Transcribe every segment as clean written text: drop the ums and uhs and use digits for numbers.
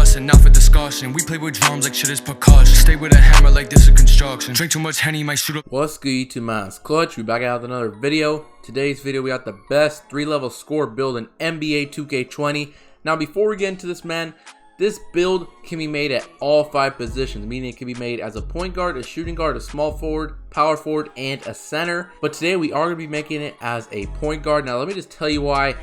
lesson, not for discussion. We play with drums like shit is percussion. Stay with a hammer like this is construction. Drink too much Henny, might shoot up. What's good, YouTube? Mascot. We back out with another video. Today's video, we got the best 3-level score build in NBA 2K20. Now, before we get into this, man, this build can be made at all 5 positions, meaning it can be made as a point guard, a shooting guard, a small forward, power forward, and a center. But today we are going to be making it as a point guard. Now, let me just tell you why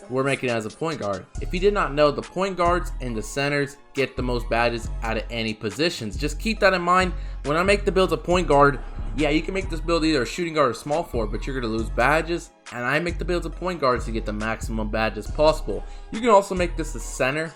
we're making it as a point guard. If you did not know, the point guards and the centers get the most badges out of any positions. Just keep that in mind. When I make the build a point guard, yeah, you can make this build either a shooting guard or small forward, but you're going to lose badges. And I make the builds of point guards to get the maximum badges possible. You can also make this a center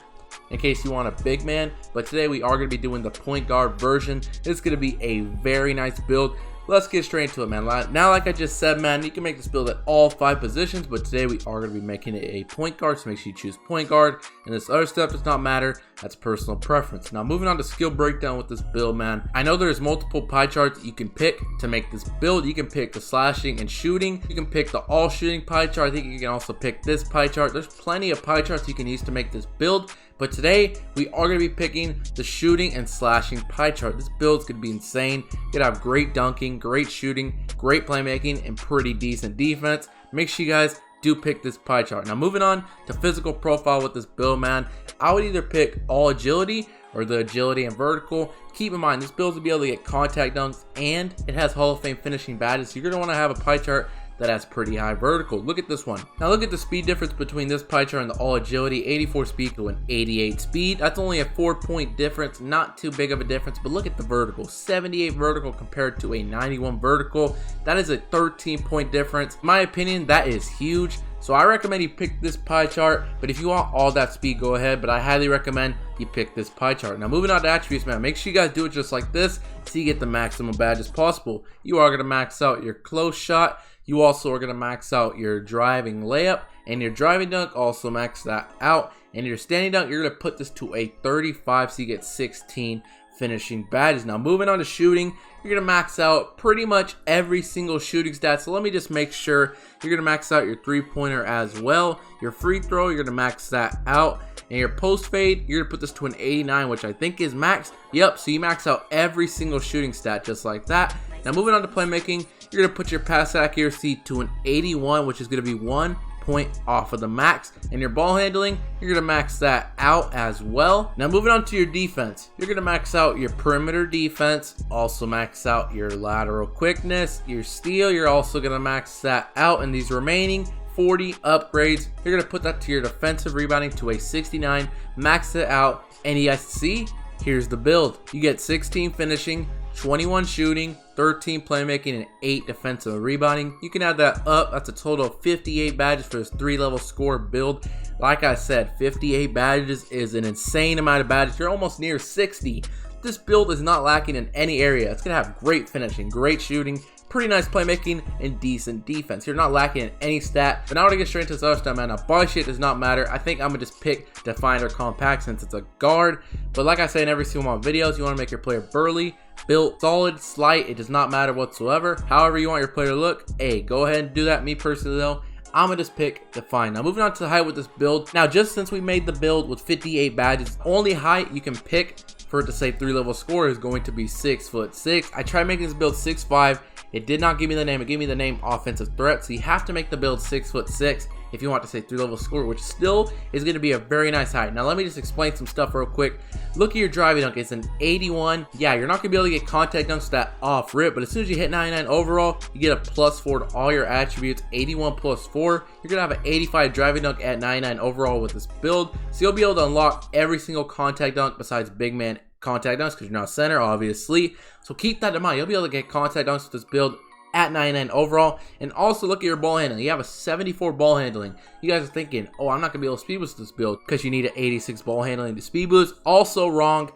in case you want a big man, but today we are going to be doing the point guard version. It's going to be a very nice build. Let's get straight into it, man. Now, like I just said, man, you can make this build at all 5 positions, but today we are going to be making it a point guard, so make sure you choose point guard, and this other stuff does not matter. That's personal preference. Now, moving on to skill breakdown with this build, man. I know there's multiple pie charts you can pick to make this build. You can pick the slashing and shooting. You can pick the all shooting pie chart. I think you can also pick this pie chart. There's plenty of pie charts you can use to make this build, but today we are going to be picking the shooting and slashing pie chart. This build's going to be insane. You're going to have great dunking, great shooting, great playmaking, and pretty decent defense. Make sure you guys do pick this pie chart. Now, moving on to physical profile with this build, man, I would either pick all agility or the agility and vertical. Keep in mind, this build will be able to get contact dunks, and it has Hall of Fame finishing badges, so you're going to want to have a pie chart that has pretty high vertical. Look at this one. Now look at the speed difference between this pie chart and the all agility. 84 speed to an 88 speed. That's only a 4-point difference, not too big of a difference, but look at the vertical. 78 vertical compared to a 91 vertical. That is a 13-point difference. In my opinion, that is huge. So I recommend you pick this pie chart, but if you want all that speed, go ahead, but I highly recommend you pick this pie chart. Now moving on to attributes, man, make sure you guys do it just like this so you get the maximum badges possible. You are going to max out your close shot. You also are going to max out your driving layup, and your driving dunk, also max that out. And your standing dunk, you're going to put this to a 35 so you get 16 finishing badges. Now moving on to shooting, you're going to max out pretty much every single shooting stat. So let me just make sure you're going to max out your 3-pointer as well. Your free throw, you're going to max that out. And your post fade, you're going to put this to an 89, which I think is max. Yep, so you max out every single shooting stat just like that. Now moving on to playmaking, you're going to put your pass accuracy to an 81, which is going to be 1 point off of the max. And your ball handling, you're going to max that out as well. Now moving on to your defense, you're going to max out your perimeter defense, also max out your lateral quickness, your steal, you're also going to max that out. And these remaining 40 upgrades, you're going to put that to your defensive rebounding to a 69, max it out. And you guys see, here's the build. You get 16 finishing, 21 shooting, 13 playmaking, and 8 defensive rebounding. You can add that up. That's a total of 58 badges for this 3-level score build. Like I said, 58 badges is an insane amount of badges. You're almost near 60. This build is not lacking in any area. It's going to have great finishing, great shooting, pretty nice playmaking, and decent defense. You're not lacking in any stat. But now we're going to get straight into this other stuff, man. Now, body shape does not matter. I think I'm going to just pick defined or compact since it's a guard. But like I say in every single one of my videos, you want to make your player burly, built, solid, slight. It does not matter whatsoever. However you want your player to look, hey, go ahead and do that. Me personally, though, I'm going to just pick define. Now, moving on to the height with this build. Now, just since we made the build with 58 badges, only height you can pick for it to say 3-level score is going to be 6'6". I tried making this build 6'5". It did not give me the name. It gave me the name offensive threat. So you have to make the build 6'6" if you want to say 3-level score, which still is going to be a very nice height. Now let me just explain some stuff real quick. Look at your driving dunk. It's an 81. Yeah, you're not going to be able to get contact dunks that off rip, but as soon as you hit 99 overall, you get a +4 to all your attributes. 81 +4. You're going to have an 85 driving dunk at 99 overall with this build. So you'll be able to unlock every single contact dunk besides big man contact dunks because you're not center, obviously. So keep that in mind. You'll be able to get contact dunks with this build at 99 overall. And also look at your ball handling. You have a 74 ball handling. You guys are thinking, oh, I'm not going to be able to speed boost this build because you need an 86 ball handling to speed boost. Also wrong.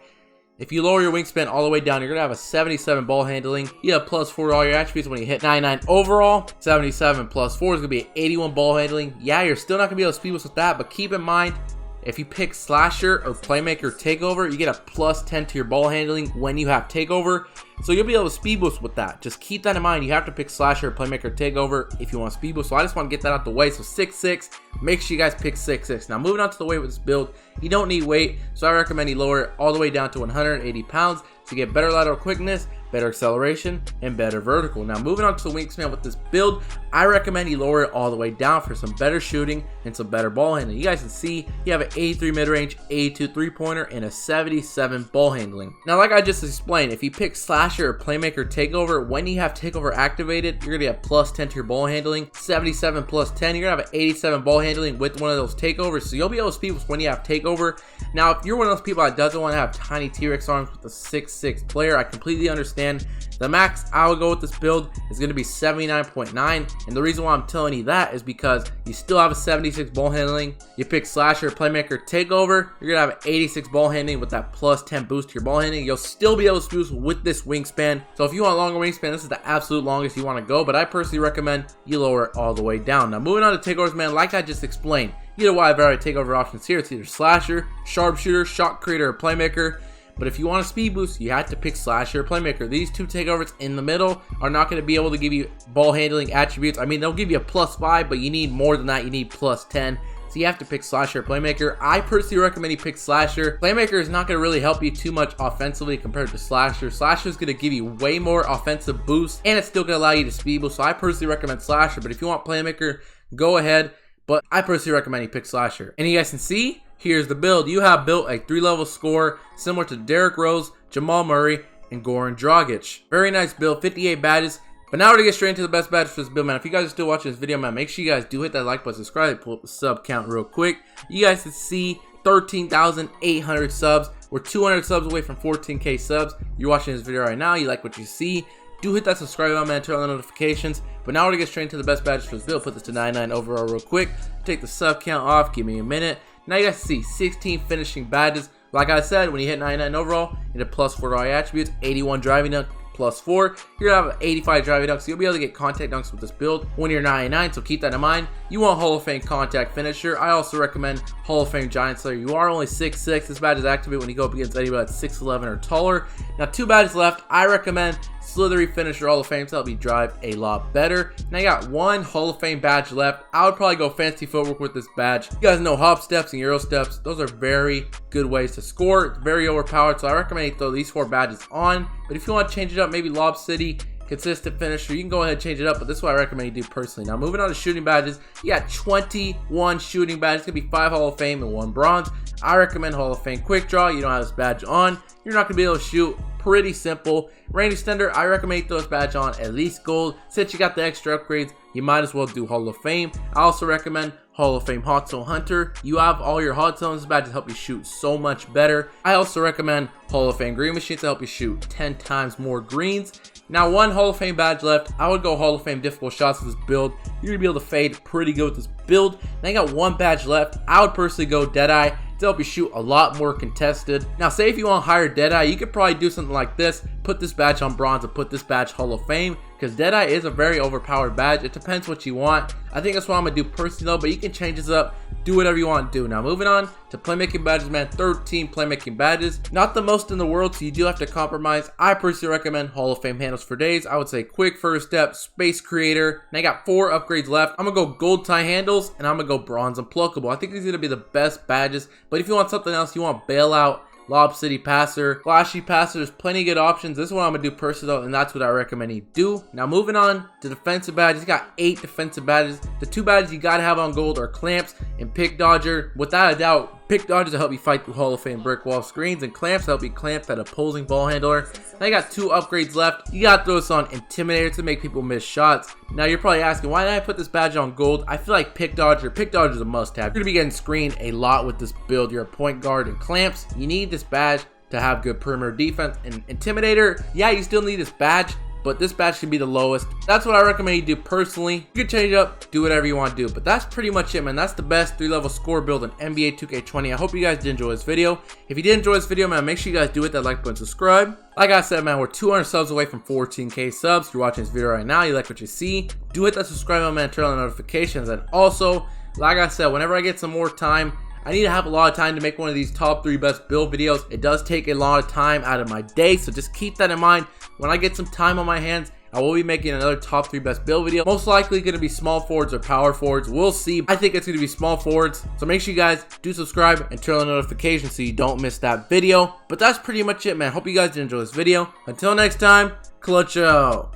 If you lower your wingspan all the way down, you're going to have a 77 ball handling. You have +4 to all your attributes when you hit 99 overall. 77 +4 is going to be an 81 ball handling. Yeah, you're still not going to be able to speed boost with that, but keep in mind, if you pick slasher or playmaker takeover, you get a +10 to your ball handling when you have takeover. So you'll be able to speed boost with that. Just keep that in mind. You have to pick slasher or playmaker takeover if you want speed boost. So I just want to get that out the way. So xCixtch, make sure you guys pick xCixtch. Now moving on to the weight with this build, you don't need weight, so I recommend you lower it all the way down to 180 pounds to get better lateral quickness, better acceleration, and better vertical. Now moving on to the wingspan with this build, I recommend you lower it all the way down for some better shooting and some better ball handling. You guys can see you have an 83 mid-range, 82 3-pointer, and a 77 ball handling. Now like I just explained, if you pick slasher or playmaker takeover, when you have takeover activated, you're gonna get a +10 to your ball handling, 77 +10, you're gonna have an 87 ball handling with one of those takeovers, so you'll be able to speed when you have takeover. Now if you're one of those people that doesn't want to have tiny T-Rex arms with the 6'6" player, I completely understand. The max I would go with this build is going to be 79.9, and the reason why I'm telling you that is because you still have a 76 ball handling. You pick slasher or playmaker takeover, you're going to have an 86 ball handling with that +10 boost to your ball handling. You'll still be able to boost with this wingspan. So if you want a longer wingspan, this is the absolute longest you want to go, but I personally recommend you lower it all the way down. Now moving on to takeovers, man, like I just explained, either way I have variety takeover options here. It's either slasher, sharpshooter, shot creator, or playmaker. But if you want a speed boost, you have to pick slasher or playmaker. These two takeovers in the middle are not going to be able to give you ball handling attributes. I mean, they'll give you a +5, but you need more than that. You need +10. So you have to pick slasher or playmaker. I personally recommend you pick slasher. Playmaker is not going to really help you too much offensively compared to slasher. Slasher is going to give you way more offensive boost, and it's still going to allow you to speed boost. So I personally recommend slasher. But if you want playmaker, go ahead. But I personally recommend you pick slasher. And you guys can see, here's the build. You have built a 3-level score similar to Derrick Rose, Jamal Murray, and Goran Dragic. Very nice build, 58 badges. But now we're going to get straight into the best badges for this build, man. If you guys are still watching this video, man, make sure you guys do hit that like button, subscribe, pull up the sub count real quick. You guys can see 13,800 subs. We're 200 subs away from 14K subs. You're watching this video right now, you like what you see, do hit that subscribe button, man, turn on the notifications. But now we're going to get straight into the best badges for this build. Put this to 99 overall real quick. Take the sub count off, give me a minute. Now you guys see 16 finishing badges. Like I said, when you hit 99 overall, you get a +4 raw attributes, 81 driving dunk, +4. You're gonna have an 85 driving dunk, so you'll be able to get contact dunks with this build when you're 99, so keep that in mind. You want Hall of Fame contact finisher. I also recommend Hall of Fame Giant Slayer. You are only 6'6". This badge is activated when you go up against anybody that's 6'11 or taller. Now 2 badges left. I recommend Slithery Finisher Hall of Fame to help you drive a lot better. Now you got 1 Hall of Fame badge left. I would probably go Fancy Footwork with this badge. You guys know hop steps and Euro steps. Those are very good ways to score. It's very overpowered, so I recommend you throw these 4 badges on. But if you want to change it up, maybe Lob City, Consistent Finisher, you can go ahead and change it up, but this is what I recommend you do personally. Now moving on to shooting badges, you got 21 shooting badges. It's going to be 5 Hall of Fame and 1 bronze. I recommend Hall of Fame Quick Draw. You don't have this badge on, you're not going to be able to shoot. Pretty simple. Range extender, I recommend you throw this badge on at least gold. Since you got the extra upgrades, you might as well do Hall of Fame. I also recommend Hall of Fame Hot Zone Hunter. You have all your hot zones. This badge will help you shoot so much better. I also recommend Hall of Fame Green Machine to help you shoot 10 times more greens. Now 1 Hall of Fame badge left. I would go Hall of Fame difficult shots with this build. You're gonna be able to fade pretty good with this build. Now you got 1 badge left. I would personally go Deadeye to help you shoot a lot more contested. Now say if you want higher Deadeye, you could probably do something like this. Put this badge on bronze and put this badge Hall of Fame, because Deadeye is a very overpowered badge. It depends what you want. I think that's what I'm gonna do personally though, but you can change this up, do whatever you want to do. Now moving on to playmaking badges, man, 13 playmaking badges. Not the most in the world, so you do have to compromise. I personally recommend Hall of Fame handles for days. I would say quick first step, space creator. Now I got 4 upgrades left. I'm gonna go gold tie handles and I'm gonna go bronze unpluckable. I think these are gonna be the best badges, but if you want something else, you want bailout, Lob City Passer, Flashy Passer, there's plenty of good options. This is what I'm going to do personally though, and that's what I recommend you do. Now moving on to defensive badges, you got 8 defensive badges. The 2 badges you got to have on gold are Clamps and Pick Dodger. Without a doubt, Pick Dodger to help you fight through Hall of Fame brick wall screens, and Clamps to help you clamp that opposing ball handler. Now you got 2 upgrades left. You got to throw this on Intimidator to make people miss shots. Now you're probably asking, why did I put this badge on gold? I feel like Pick Dodger is a must-have. You're going to be getting screened a lot with this build. You're a point guard and Clamps. You need this badge to have good perimeter defense. And Intimidator, yeah, you still need this badge, but this badge should be the lowest. That's what I recommend you do personally. You can change it up, do whatever you want to do, but that's pretty much it, man. That's the best 3-level score build in NBA 2K20. I hope you guys did enjoy this video. If you did enjoy this video, man, make sure you guys do hit that like button, subscribe. Like I said, man, we're 200 subs away from 14K subs. If you're watching this video right now, you like what you see, do hit that subscribe button, man, turn on the notifications. And also, like I said, whenever I get some more time, I need to have a lot of time to make one of these top 3 best build videos. It does take a lot of time out of my day, so just keep that in mind. When I get some time on my hands, I will be making another top 3 best build video. Most likely going to be small forwards or power forwards. We'll see. I think it's going to be small forwards. So make sure you guys do subscribe and turn on notifications so you don't miss that video. But that's pretty much it, man. Hope you guys did enjoy this video. Until next time, clutch out.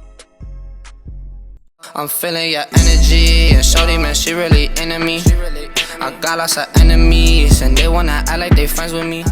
I'm feeling your energy, and shorty, man, she really into me. I got lots of enemies, and they wanna act like they friends with me.